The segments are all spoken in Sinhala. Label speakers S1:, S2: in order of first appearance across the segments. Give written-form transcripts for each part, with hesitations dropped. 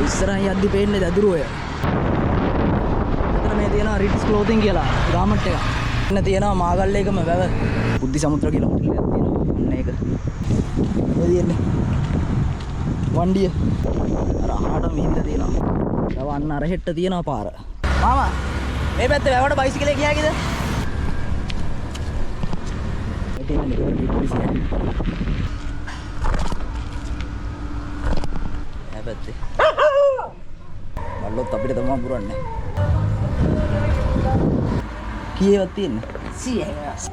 S1: ඉස්සරහින් යද්දි පේන්නේ දදුරුවය. මෙතන මේ තියෙනවා රිට්ස් ක්ලෝතින් කියලා ගාමන්ට් එක. මෙන්න තියෙනවා මාගල්ලේකම වැව. බුද්ධි සමුද්‍ර කියලා හොටල් එකක් තියෙනවා. අන්න ඒක. මේ තියෙන්නේ. වණ්ඩිය. අර අහාටම විහිදලා තියෙනවා. තව අන්න අර හෙට්ට තියෙනවා පාර. මාමා මේ පැත්තේ වැවට බයිසිකලේ ගියා කීද? පැත්තේ බල්ලොත් අපිට තමයි පුරන්නේ. කීයවත් තියෙන්නේ? 100ක්.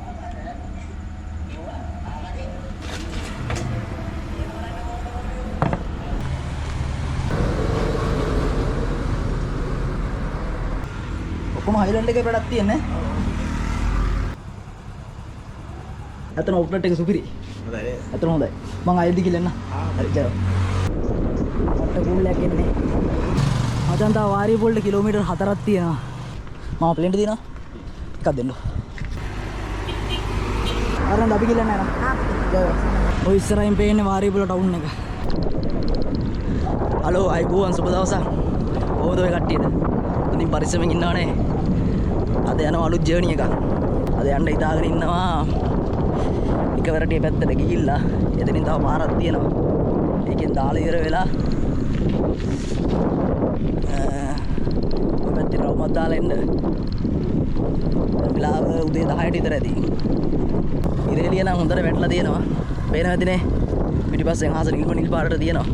S1: ඔක්කොම හයිලන්ඩ් එකේ ප්‍රොඩක්ට් තියෙන්නේ. අතන ඔප්ලට් එක සුපිරි. හොඳයි. අතන හොඳයි. මං ආයෙදි කියලා එන්න. හරි ජය. කූල්ලයක් එන්නේ. මචන් තා වාරිය පොල්ට කිලෝමීටර් 4ක් තියෙනවා. මම ප්ලේන්ට දිනවා. එකක් දෙන්න. අරන් අපි කියලා නෑ. ඔය ඉස්සරහින් පේන්නේ වාරිය පොළ ටවුන් එක. හලෝ අයිබෝවන් සුබ දවසක්. කොහොමද ඔය කට්ටියට? ඉතින් පරිස්සමෙන් ඉන්නවනේ. අද යනවා අලුත් ජර්නි එකක්. අද යන්න හිතාගෙන ඉන්නවා. එකවරට මේ පැත්තට ගිහිල්ලා එතනින් තව පාරක් තියෙනවා. ඒකෙන් දාලා ඉවර වෙලා ඔය පැත්තේ රවුමක් දාලා එන්න. වෙලාව උදේ 10ට විතර ඇති. ඉරේලිය නම් හොඳට වැටලා තියෙනවා. පේන හැදිනේ පිටිපස්සෙන් අහස නිල් පාටට තියෙනවා.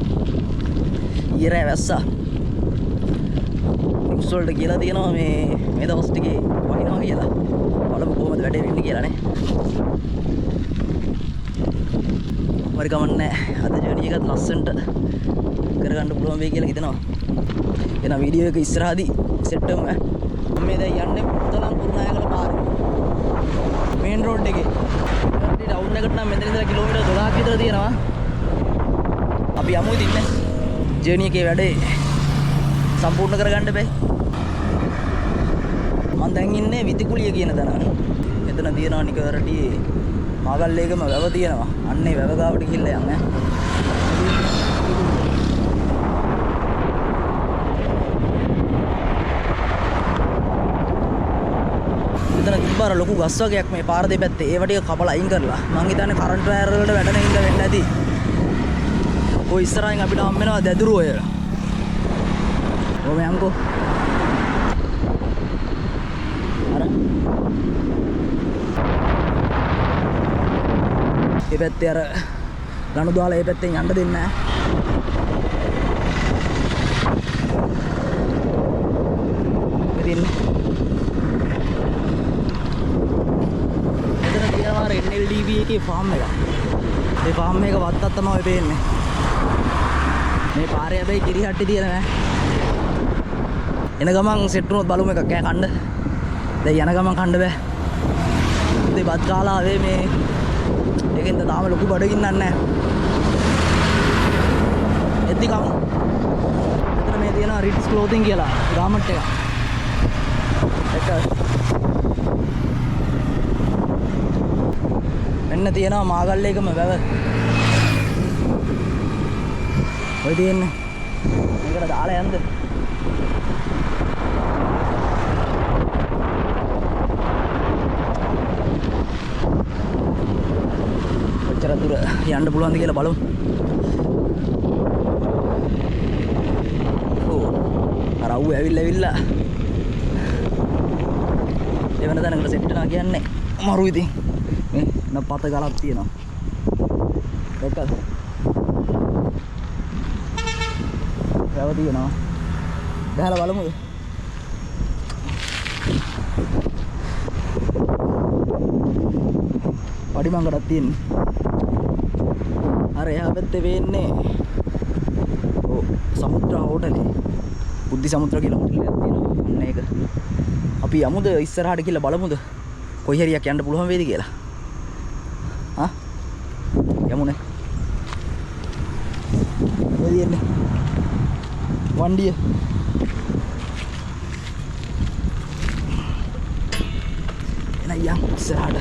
S1: ඊරෑ වැස්සා. නිවුස් වලට කියලා තියෙනවා මේ දවස් ටිකේ වහිනවා කියලා. බලමු කොහොමද වැඩේ වෙන්නේ කියලා නේ. හරි කමන්නේ. අද ජර්නි එකත් ලස්සනට කරගන්න පුළුවන් වෙයි කියලා හිතනවා. එන වීඩියෝ එක ඉස්සරහදී සෙට් වෙමු. මම මේ දැන් යන්නේ පුත්තලම් කුරුණෑගල පාරේ. මේන් රෝඩ් එකේ. ඊට ටවුන් එකට නම් මෙතන ඉඳලා කිලෝමීටර් 12ක් විතර තියෙනවා. අපි යමු ඉතින් නේ. ජර්නි එකේ වැඩේ සම්පූර්ණ කරගන්න බෑ. මම දැන් ඉන්නේ විතිකුලිය කියන තැන. එතන තියෙනවා නිකරටි මාගල්ලේකම වැව තියෙනවා. අන්නේ වැව ගාවට ගිහිල්ලා යන්න. මෙතන තිබ්බාර ලොකු ගස් වර්ගයක් මේ පාර දෙපැත්තේ. ඒව ටික කපලා අයින් කරලා. මං හිතන්නේ කරන්ට් වයර් වලට වැඩ නැහින්ද වෙන්න ඇති. ඔය ඉස්සරහින් අපිට හම් වෙනවා දැදුරුවය. ඔබ යන්කෝ. අර ඒ පැත්තේ අර ගණු දාලා ඒ පැත්තෙන් යන්න දෙන්නේ නැහැ. ඉතින් මෙතන තියෙනවා අර NLDB එකේ ෆාම් එක. ඒ ෆාම් එක වත්තක් තමයි ඔය පේන්නේ. මේ පාරේ හැබැයි කිරිහට්ටි තියෙන නෑ. එන ගමන් සෙට් වුණොත් බලමු එකක් කෑ කන්න. දැන් යන ගමන් කන්න බෑ. ඉතින් බත් කාලා ආවේ මේ ඒකෙන්ද තාම ලොකු බඩගින්නක් නැහැ. එද්දි කමු. මෙතන මේ තියෙනවා රිට්ස් ක්ලෝතින් කියලා ගාමන්ට් එක. මෙන්න තියෙනවා මාගල්ලේකම වැව. ඔය තියෙන්නේ. මේකට දාලා යන්න. කොච්චර දුර යන්න පුළුවන්ද කියලා බලමු. ඕ අර අවුව ඇවිල්ලා එවන තැනකට සෙට් වෙනවා කියන්නේ අමාරු ඉතින්. මේ නපත ගලක් තියෙනවා. දැක්කද? වැව තියෙනවා. ගහලා බලමුද? පඩිමංගඩක් තියෙන්නේ. අර එහා පැත්තේ වෙන්නේ සමුද්‍ර හෝටලේ. බුද්ධි සමුද්‍ර කියලා හෝටල් එකක් තියෙනවා. අන්න ඒක. අපි යමුද ඉස්සරහට කියලා බලමුද? කොයි හරියක් යන්න පුළුවන් වේද කියලා. හා? යමුනේ. එළියන්නේ. වණ්ඩිය. එන යන් ඉස්සරහට.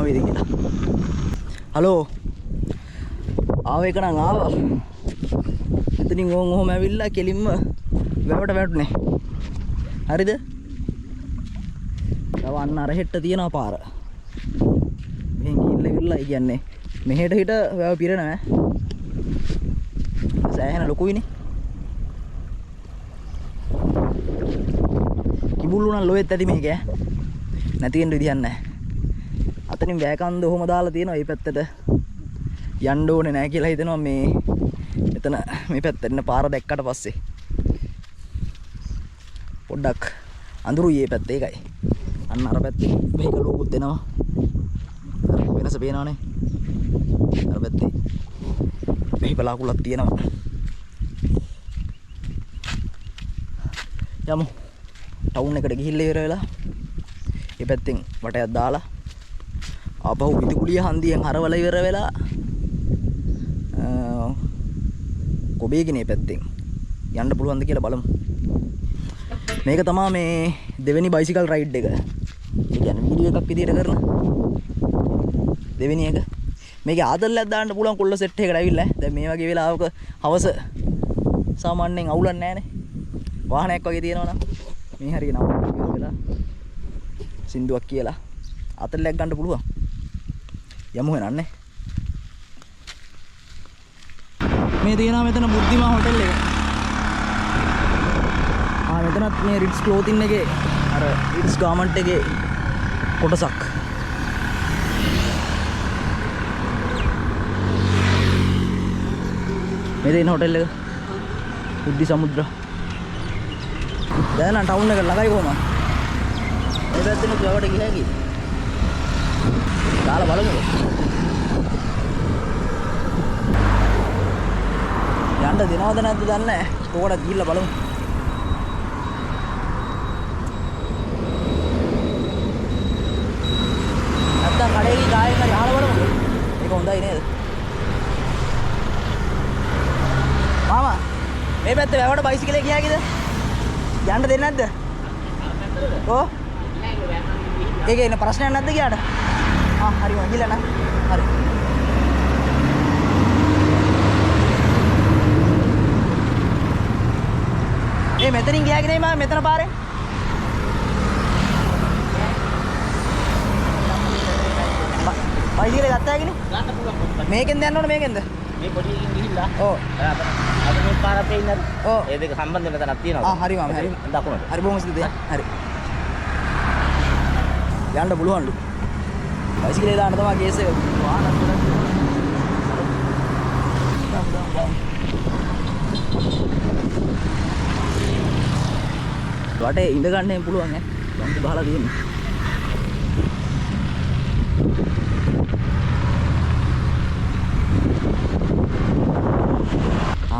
S1: වේද කියලා. හලෝ. ආව එක නම් ආවා. එතනින් ඔහොම ඇවිල්ලා කෙලින්ම වැවට වැටුනේ. හරිද? තව අන්න අර හෙට්ට තියෙනවා පාර. මෙහෙන් ගිහිල්ලා ඉවරලා කියන්නේ මෙහෙට හිට වැව පිරෙනවා. සෑහෙන ලොකුයිනේ. කිඹුල්ලු නම් ලොවෙත් ඇති මේක ඈ. නැති වෙන්න විදියක් නැහැ. අතනින් වැකන්ද ඔහොම දාලා තියෙනවා මේ පැත්තට. යන්න ඕනේ නැහැ කියලා හිතනවා මේ එතන මේ පැත්තට එන්න පාර දැක්කට පස්සේ. පොඩ්ඩක් අඳුරුයි මේ පැත්තේ ඒකයි. අන්න අර පැත්තේ මේක ලෝකුත් එනවා. වෙනස පේනවනේ. අර පැත්තේ මෙහි බලාකුලක් තියෙනවා. යමු. ටවුන් එකට ගිහිල්ලා ඉවර වෙලා මේ පැත්තෙන් වටයක් දාලා ආපහු පිටිකුලිය හන්දියෙන් හරවල ඉවර වෙලා කොබේගිනේ පැත්තෙන් යන්න පුළුවන්ද කියලා බලමු. මේක තමයි මේ දෙවෙනි බයිසිකල් රයිඩ් එක. ඒ කියන්නේ වීඩියෝ එකක් විදියට කරන දෙවෙනි එක. මේකේ ආදල්ලයක් දාන්න පුළුවන් කොල්ල සෙට් එකකට ඇවිල්ලා. දැන් මේ වගේ වෙලාවක හවස සාමාන්‍යයෙන් අවුලක් නැහැනේ. වාහනයක් වගේ තියෙනවා නම් මේ හරිය නම් වෙලා සින්දුවක් කියලා ආදල්ලයක් ගන්න පුළුවන්. යමු වෙනන්නේ. මේ තියෙනවා මෙතන බුද්ධිමා හොටෙල් එක. මෙතනත් මේ රිට්ස් ක්ලෝතින් එකේ අර රිට්ස් ගාමන්ට් එකේ කොටසක්. මේ තියෙන හොටෙල් එක බුද්ධි සමුද්‍ර. දැන් නම් ටවුන් එක ළඟයි කොහමද? මේ පැත්තෙන් ගාවට ගියා කි. දාලා බලමු. යන්න දෙනවද නැද්ද දන්නේ නැහැ. කොහොමද ගිහිල්ලා බලමු. නැත්තම් කඩේකින් ගායක යහලා බලමු. ඒක හොඳයි නේද? මාමා මේ පැත්තේ වැවට බයිසිකලේ ගියා කිද? යන්න දෙන්නේ නැද්ද? ඔව්. ඒකේ ඉන්න ප්‍රශ්නයක් නැද්ද ගියාට? හරි මම ගිහලා නා. හරි. මෙතනින් ගියාගෙන මම මෙතන පාරේ බයිසිකලේ ගත්තාගෙන ගන්න පුළුවන්. මේකෙන්ද යන්න ඕනේ මේකෙන්ද? මේ පොඩි එකකින් ගිහිල්ලා. ඔව්. අද මේ පාර අපේ ඉන්නද? ඔව්. ඒ දෙක සම්බන්ධ මෙතනක් තියෙනවා. හරි මම හරි. දකුණට. හරි බොහොම ස්තුතියි. හරි. යන්න පුළුවන්ලු. බයිසිකලේ දාන්න තමයි කේස් එක. වාහන වටේ ඉඳ ගන්න පුළුවන් ඈ. බම්බු ගහලා තියෙන්නේ.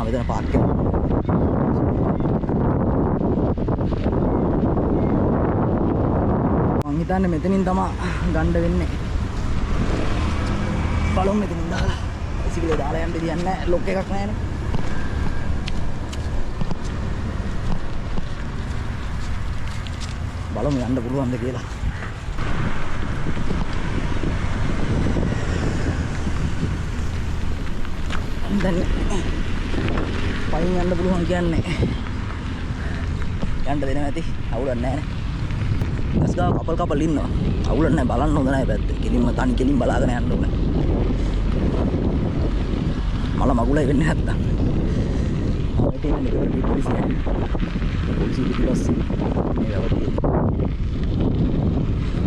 S1: මෙතන පාක් එක. මං හිතන්නේ මෙතනින් තමයි ගන්න වෙන්නේ. බලමු මෙතනින් දාලා. බයිසිකලේ දාලා යන්න දෙයක් නැහැ. ලොක් එකක් නැහැනේ. බලමු යන්න පුළුවන්ද කියලා. දැන් පයින් යන්න පුළුවන් කියන්නේ යන්න දෙනවා ඇති. අවුලක් නැහැ නේ. ගස්ගාව කපල් ඉන්නවා. අවුලක් නැහැ. බලන්න හොඳ නැහැ පැත්තේ. කෙලින්ම තනි කෙලින් බලාගෙන යන්න ඕනේ. මල මගුලයි වෙන්නේ නැත්තම්. මේක ඉන්නේ කවර පිටිපස්සේ. පොලිසිය පිටිපස්සේ. මේ වගේ.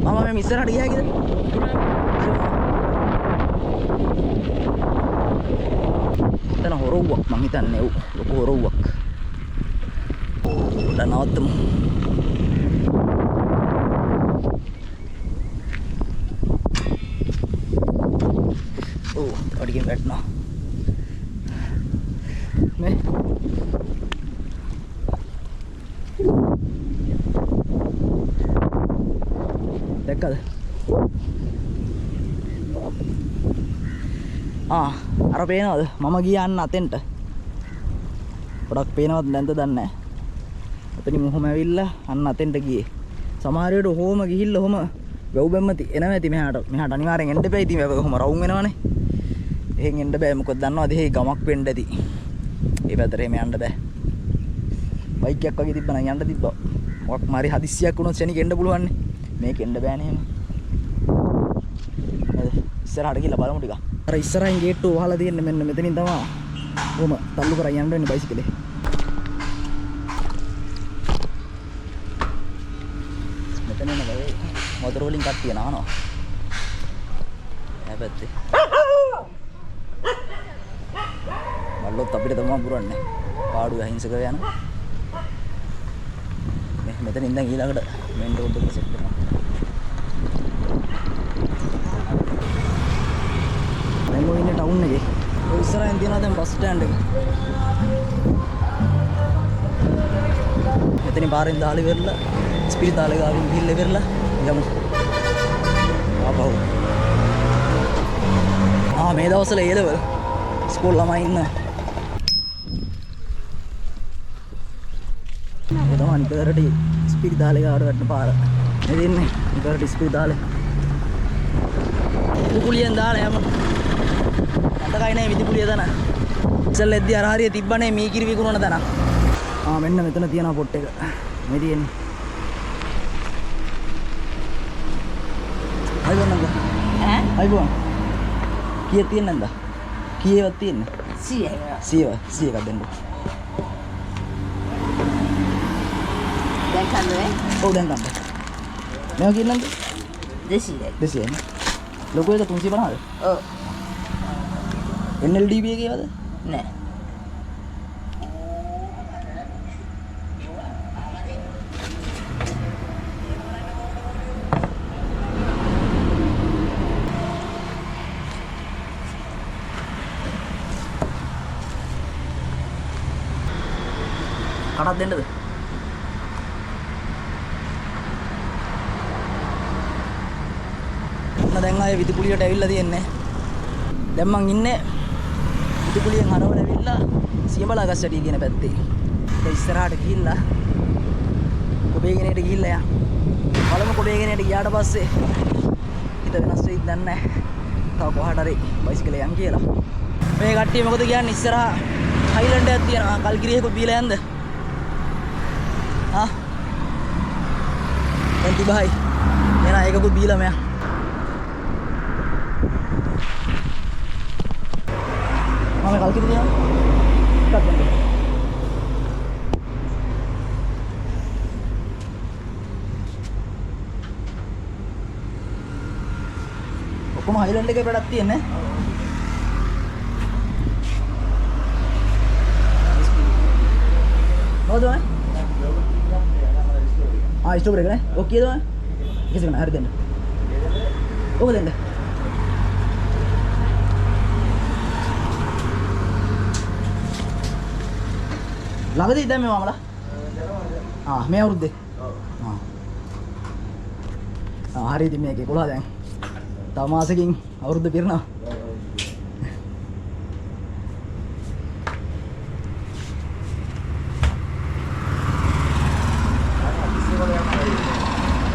S1: මම මේ ඉස්සරහට ගියා කිද? එතන හොරවුවක් මං හිතන්නේ ලොකු හොරවුවක්. පොඩ්ඩක් නවත්තමු. ඔව් ඔඩියෙන් වැටෙනවා. මේ දැක්කද? අර පේනවද? මම ගියන්න අතෙන්ට. පොඩක් පේනවද නැද්ද දන්නේ නැහැ. එතනින් මොහොම ඇවිල්ලා අන්න අතෙන්ට ගියේ. සමහර වෙලට ඔහොම ගිහිල්ලා ඔහොම වැව් බැම්මති එනවා ඇති මෙහාට අනිවාර්යෙන් එන්න බෑ. ඉතින් වැව කොහොම රවුම් වෙනවනේ. එහෙන් එන්න බෑ. මොකද දන්නවද එහෙ ගමක් වෙන්න ඇති. ඒ පැත්තට එහෙම යන්න බෑ. බයික් එකක් වගේ තිබ්බනම් යන්න තිබ්බා. මොකක් මාරි හදිස්සියක් වුණොත් ශනික එන්න පුළුවන් නේ. මේක එන්න බෑනේ එහෙම. ඉස්සරහට ගිහලා බලමු ටිකක්. අර ඉස්සරහින් ගේට්ටුව වහලා තියෙන්නේ මෙන්න මෙතනින් තමයි. කොහොම තල්ලු කරන් යන්න වෙන්නේ බයිසිකලේ. මෙතන නේ මොටර වලින් කට්ටිය නානවා. හැබැයි බල්ලොත් අපිට තමයි පුරන්නේ. පාඩුවේ අහිංසකව යන. මෙතන ඉඳන් ඊළඟට මේන් රෝඩ් එකට සෙට් කරනවා. දැන් ඔය ඉන්නේ ටවුන් එකේ. ඔය ඉස්සරහින් තියෙනවා දැන් බස් ස්ටෑන්ඩ් එක. මෙතනින් පාරෙන් දාලා ඉවරලා ස්පිරිතාලේ ගාවින් ගිහිල්ලා ඉවරලා යමු. ආපහු. මේ දවස්වල ඒ ලෙවල් ස්කූල් ළමයි ඉන්න. ඒ තමයි නිතරට ස්පිරිතාලේ ගාවට වැටෙන පාර. මේ දෙන්නේ නිතරට ස්පිරිතාලේ. විදුලියෙන් දාලා යමු. අතකයි නේ විදුලිය දන. ඉස්සෙල් එද්දි අර හරිය තිබ්බනේ මී කිරි විකුණන දන. මෙන්න මෙතන තියෙනවා පොට් එක. මේ තියෙන්නේ. අයිබෝන් නංග. අයිබෝන්. කීයක් තියෙන්නේ නැන්ද? කීයවත් තියෙන්නේ? 100. 100 එකක් දෙන්න.
S2: දැන් කන්නේ?
S1: ඔව් දැන් ගන්න. මේවා කියන්නම්ද?
S2: 200යි.
S1: 200 නේ. ලොකු එක 350ද?
S2: ඔව්.
S1: NLDB එකේවද?
S2: නෑ.
S1: කඩක් දෙන්නද? දැන් ආයේ විදුපුලියට ඇවිල්ලා තියෙන්නේ. දැන් මං ඉන්නේ විදුපුලියෙන් හරවල ඇවිල්ලා සියඹලා ගස්සටිය කියන පැත්තේ. ඒක ඉස්සරහට ගිහිල්ලා කොබේගෙනේට ගිහිල්ලා යන්න. බලමු කොබේගෙනේට ගියාට පස්සේ හිත වෙනස් වෙයිද දන්නේ නැහැ. තව කොහාට හරි බයිසිකලේ යන් කියලා. මේ කට්ටිය මොකද කියන්නේ ඉස්සරහා හයිලන්ඩ් එකක් තියෙනවා. කල්ගිරියක බීලා යන්ද? දැන් තිබහයි. එනා ඒකකුත් බීලා මෙයා. මම කල්කිරි දිනවා. ටිකක් ගන්න. ඔක්කොම හයිලන්ඩ් එකේ ප්‍රොඩක්ට් තියෙන්නේ. මොකද ස්ටෝබරි එක නේ? ඔක කීයද ඔය? කිසිම නෑ හරි දෙන්න. ඔක දෙන්න. ළඟදී දැන් මේ මාමලා. මේ අවුරුද්දේ. හරි ඉතින් මේක 11 දැන්. තව මාසෙකින් අවුරුද්ද පිරෙනවා.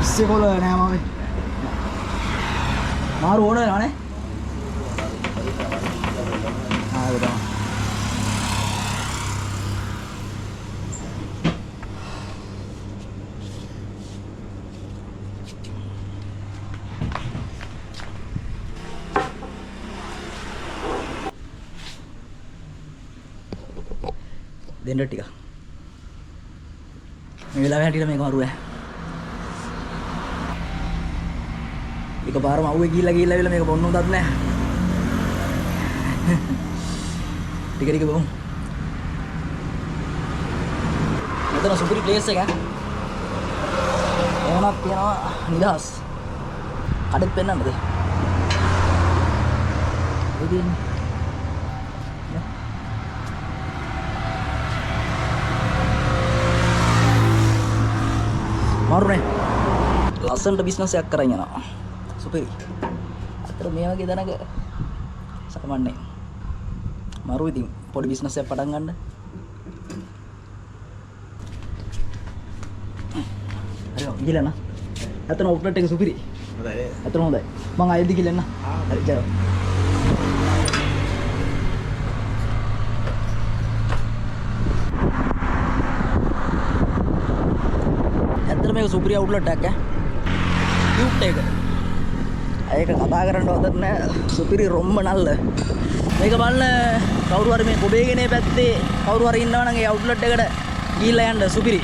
S1: ඉස්සෙකොල නෑ මාමේ. මාරු ඕන වෙනවා නේ. ඒක තමයි. දෙන්න ටික. මේ වෙලාවේ හැටියට මේක මරුවේ. එකපාරම අවුවේ ගිහිල්ලා මේක බොන්න හොඳත් නැහැ. ටික ටික බොමු. මෙතන සුපිරි ප්ලේස් එක. එහෙමත් තියනවා නිදහස්. කඩෙත් පෙන්නන්නද? ඉතින් මරුනේ. ලස්සනට බිස්නස් එකක් කරන් යනවා. සුපිරි. අතර මේ වගේ දනක සාමාන්‍යයෙන් මරු ඉතින් පොඩි බිස්නස් එකක් පටන් ගන්න. හරි ගිහලා නා. අතන අවුට්ලට් එක සුපිරි. අතන හොඳයි. මං ආයෙදි කියලා එන්න. හරි ජය. ඇත්තට මේක සුපිරි අවුට්ලට් එකක් ඈ. කියුට් එක. ඒක කතා කරන්න හොදත් නෑ. සුපිරි රොම්බ නල්ල. මේක බලන්න කවුරු හරි මේ කොබේගනේ පැත්තේ කවුරු හරි ඉන්නවා නම් ඒ අවුට්ලට් එකට ගිහිල්ලා යන්න සුපිරි.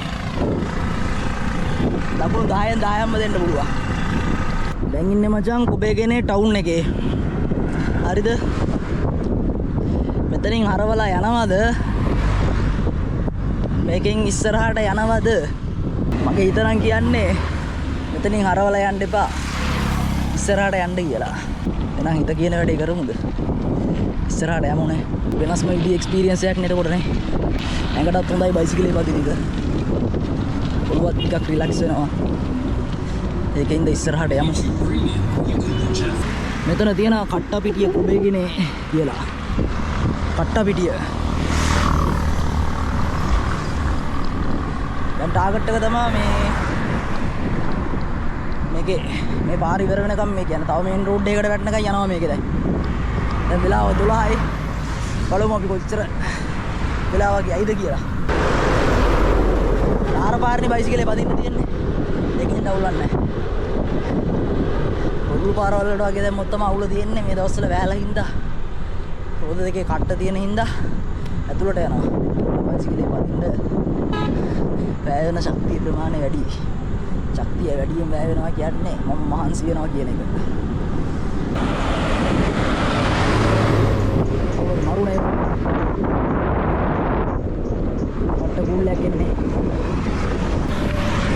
S1: ලකුණු 10න් 10ක්ම දෙන්න පුළුවන්. දැන් ඉන්නේ මචං කොබේගනේ ටවුන් එකේ. හරිද? මෙතනින් හරවලා යනවද? මේකෙන් ඉස්සරහට යනවද? මගේ හිතනම් කියන්නේ මෙතනින් හරවලා යන්න එපා. ඉස්සරහට යන්න කියලා. එහෙනම් හිත කියන වැඩේ කරමුද? ඉස්සරහට යමුනේ. වෙනස්ම විදිහේ එක්ස්පීරියන්ස් එකක් නේද කොටනේ. ඇඟටත් හොඳයි බයිසිකලේ පදින එක. ඔළුවත් ටිකක් රිලැක්ස් වෙනවා. ඒකෙන්ද ඉස්සරහට යමු. මෙතන තියෙන කට්ටපිටිය කොබේගනේ කියලා. කට්ටපිටිය. දැන් ටාගට් එක තමයි මේකේ මේ පාර ඉවර වෙනකම් මේ කියන්නේ. තව මේන් රෝඩ් එකකට වැටෙනකම් යනවා මේකේ දැන්. දැන් වෙලාව 12යි. බලමු අපි කොච්චර වෙලාවක් යයිද කියලා. පාරනේ බයිසිකලේ පදින්න තියෙන්නේ. ඒකෙන් අවුලක් නැහැ. පොදු පාරවල් වලට වගේ දැන් මොත්තම අවුල තියෙන්නේ මේ දවස්වල වැහලා හින්දා. රෝද දෙකේ කට්ට තියෙන හින්දා ඇතුළට යනවා. බයිසිකලේ පදින්න වැය වෙන ශක්තිය ප්‍රමාණය වැඩි. ශක්තිය වැඩියෙන් වැය වෙනවා කියන්නේ මම මහන්සි වෙනවා කියන එක. මරුනේ. මට ගුල්ලක් එන්නේ.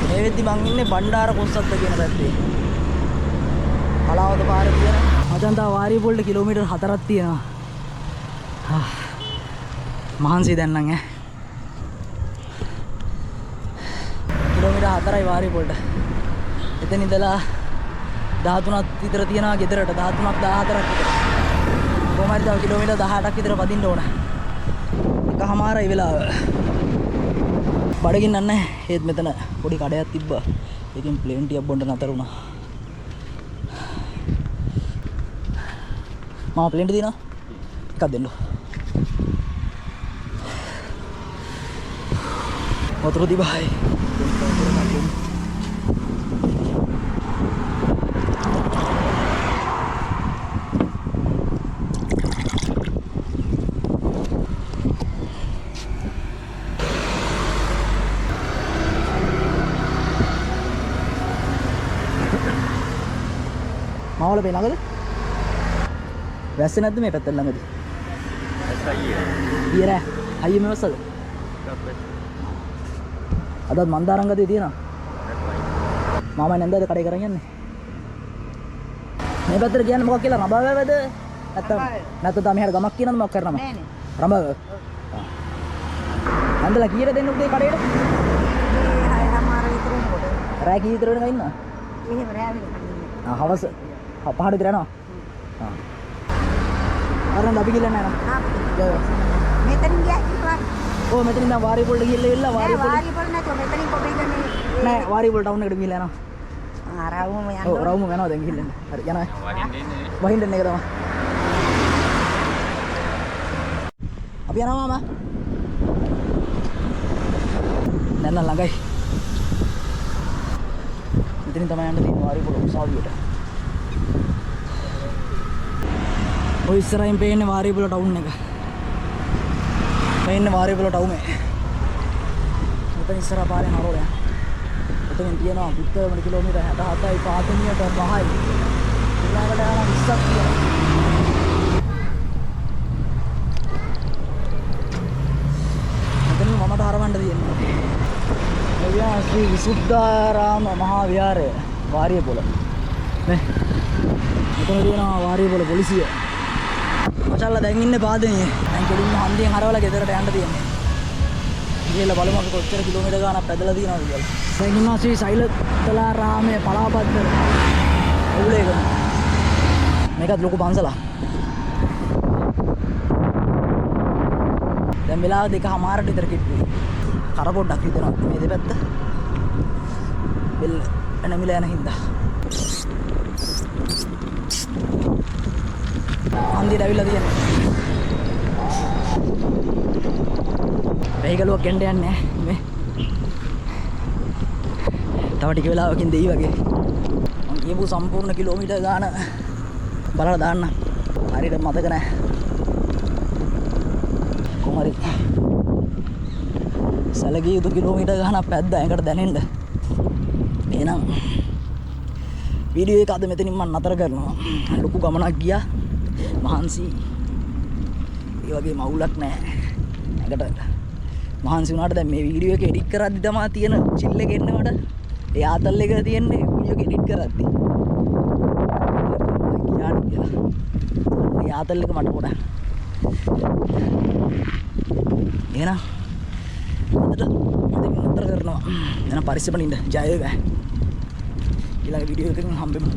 S1: මේ වෙද්දි මං ඉන්නේ බණ්ඩාර කොස්සද්ද කියන පැත්තේ. කලාවත පාරේ තියෙන මචං තා වාරියපොල්ට කිලෝමීටර් 4ක් තියෙනවා. මහන්සි දැන් නම් ඈ. කිලෝමීටර් 4යි වාරියපොල්ට. එතන ඉඳලා 13ක් විතර තියනවා ගෙදරට 13ක් 14ක් විතර. කොහමද තව කිලෝමීටර් 18ක් විතර පදින්න ඕන. එකමාරයි වෙලාව. බඩගින්න නැහැ. ඒත් මෙතන පොඩි කඩයක් තිබ්බා. ඒකෙන් ප්ලේන් ටිකක් බොන්න නතර වුණා. මාව ප්ලේන් ටික දිනවා. එකක් දෙන්න. වතුර දිබයි. මාවල පේනවද? වැස්සේ නැද්ද මේ පැත්තට ළඟදී? වැස්ස අයියේ. ඊයර අයියේ මේ වැස්සද? අදත් මන්දාරංගදේ තියෙනවා. මාම නැන්දද කඩේ කරන් යන්නේ. මේ පැත්තට කියන්නේ මොකක් කියලා රඹාවැවද? නැත්නම් මෙහෙර ගමක් කියනවද මොකක් කරනවද? නෑ නෑ. රඹාවැව. නැන්දලා කීයට දෙන්න උදේ කඩේට? මේ 6:00 විතර උඹට. රෑ කී විතර වෙනකන් ඉන්නවා? මෙහෙම රෑ වෙනකන්. හවස පහට විතර යනවා. අරන් අපි ගිහලා නෑ නේද? මෙතනින් ගියා කිව්වා. ඔව් මෙතනින් දැන් වාරියපොල්ට ගිහලා වාරියපොල් නැතුව මෙතනින් කොබේගනේ නෑ වාරියපොල් ටවුන් එකට ගිහලා යනවා. රවුම යනවා. ඔව් රවුම යනවා දැන් ගිහලා. හරි යනවා. වහින්න එක තමයි. අපි යනවා මාමා. දැන් නම් ළඟයි. මෙතනින් තමයි යන්න තියෙන්නේ වාරියපොල් උසාවියට. ඔය ඉස්සරහින් පේන්නේ වාරියපොල ටවුන් එක. මේ ඉන්නේ වාරියපොල ටවුනේ. මෙතන ඉස්සරහා පාරෙන් හරවලා. එතනින් තියෙනවා පිටතම කිලෝමීටර් 67යි පාතනියට 5යි. ඊළඟට යනවා 20ක් තියෙනවා. මෙතන මමට හරවන්න තියෙන්නේ. මෙයා ශ්‍රී විසුද්ධාරාම මහා විහාරය වාරියපොල. නේ. මෙතන තියෙනවා වාරියපොල පොලිසිය. මචල්ලා දැන් ඉන්නේ පාදෙනියේ. දැන් කෙලින්ම හන්දියෙන් හරවලා ගෙදරට යන්න තියෙන්නේ. ගිහලා බලමු අපි කොච්චර කිලෝමීටර් ගාණක් පැදලා තියෙනවද කියලා. දැන් ඉන්නවා ශ්‍රී සෛලතලාරාමයේ පලාපද්දර. ඔවුලේක. මේකත් ලොකු පන්සලක්. දැන් වෙලාව 2:00ට විතර කිට්ටුයි. කර පොඩ්ඩක් හිතනවා මේ දෙපැත්ත. බෙල් එනමිලා යන හින්දා. හන්දියට ඇවිල්ලා තියෙනවා. වෙහිකලුවක් එන්න යන්නේ මේ. තව ටික වෙලාවකින් දෙයි වගේ. මම කියපු සම්පූර්ණ කිලෝමීටර් ගාන බලලා දාන්න. හරියට මතක නැහැ. කොහමරි සැලකිය යුතු කිලෝමීටර් ගානක් පැද්දා එකට දැනෙන්න. එහෙනම් වීඩියෝ එක අද මෙතනින් මම නතර කරනවා. ලොකු ගමනක් ගියා. මහන්සි. ඒ වගේ මවුලක් නැහැ. එකට මහන්සි වුණාට දැන් මේ වීඩියෝ එක එඩිට් කරද්දි තමයි තියෙන චිල් එක එන්නේ මට. ඒ ආතල් එක තියෙන්නේ වීඩියෝ එක එඩිට් කරද්දි. ඒ ආතල් එක මට පොඩ. එහෙනම් අදට මම නතර කරනවා. එහෙනම් පරිස්සමෙන් ඉන්න. ජය වේවා. ඊළඟ වීඩියෝ එකකින් හම්බෙමු.